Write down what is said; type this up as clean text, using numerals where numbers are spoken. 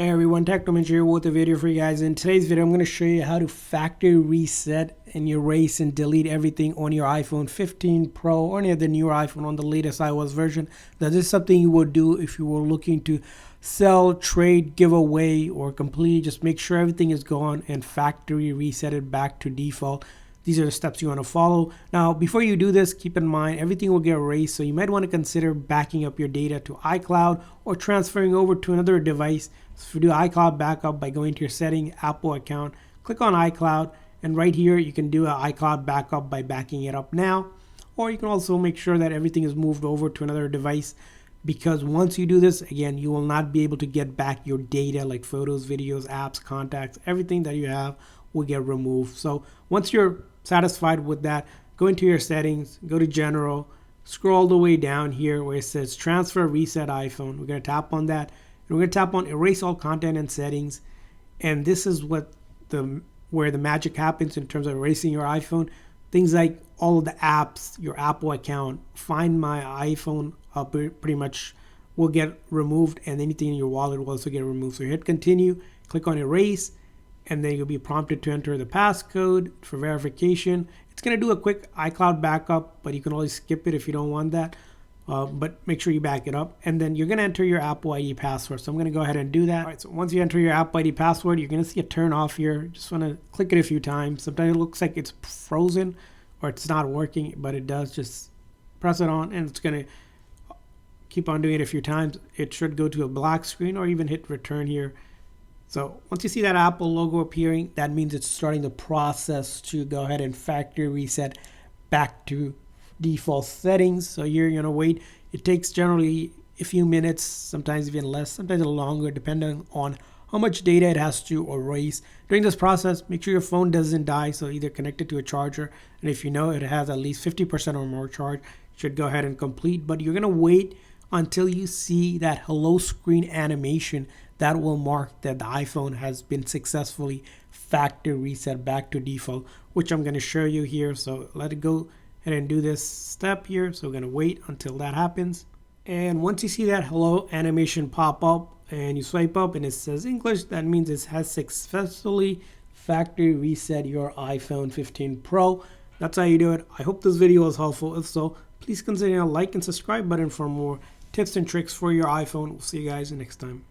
Hey everyone, Technoman here with a video for you guys. In today's video, I'm going to show you how to factory reset and erase and delete everything on your iPhone 15 Pro or any other newer iPhone on the latest iOS version. Now, this is something you would do if you were looking to sell, trade, give away, or completely just make sure everything is gone and factory reset it back to default. These are the steps you want to follow. Now, before you do this, keep in mind everything will get erased, so you might want to consider backing up your data to iCloud or transferring over to another device. So if you do iCloud backup by going to your setting, Apple account, click on iCloud, and right here you can do an iCloud backup by backing it up now. Or you can also make sure that everything is moved over to another device, because once you do this, again, you will not be able to get back your data like photos, videos, apps, contacts, everything that you have will get removed. So once you're satisfied with that, go into your settings, go to general, scroll all the way down here where it says transfer reset iPhone. We're going to tap on that, and we're going to tap on erase all content and settings. And this is where the magic happens in terms of erasing your iPhone. Things like all of the apps, your Apple account, Find My iPhone pretty much will get removed, and anything in your wallet will also get removed. So hit continue, click on erase, and then you'll be prompted to enter the passcode for verification. It's going to do a quick iCloud backup, but you can always skip it if you don't want that. But make sure you back it up. And then you're going to enter your Apple ID password. So I'm going to go ahead and do that. All right, so once you enter your Apple ID password, you're going to see a turn off here. Just want to click it a few times. Sometimes it looks like it's frozen or it's not working, but it does. Just press it on, and it's going to keep on doing it a few times. It should go to a black screen, or even hit return here. So once you see that Apple logo appearing, that means it's starting the process to go ahead and factory reset back to default settings. So you're going to wait. It takes generally a few minutes, sometimes even less, sometimes a little longer, depending on how much data it has to erase. During this process, make sure your phone doesn't die, so either connect it to a charger, and if you know it has at least 50% or more charge, you should go ahead and complete. But you're going to wait until you see that hello screen animation that will mark that the iPhone has been successfully factory reset back to default, which I'm going to show you here. So let it go ahead and do this step here. So we're going to wait until that happens. And once you see that hello animation pop up and you swipe up and it says English, that means it has successfully factory reset your iPhone 15 Pro. That's how you do it. I hope this video was helpful. If so, please consider a like and subscribe button for more tips and tricks for your iPhone. We'll see you guys next time.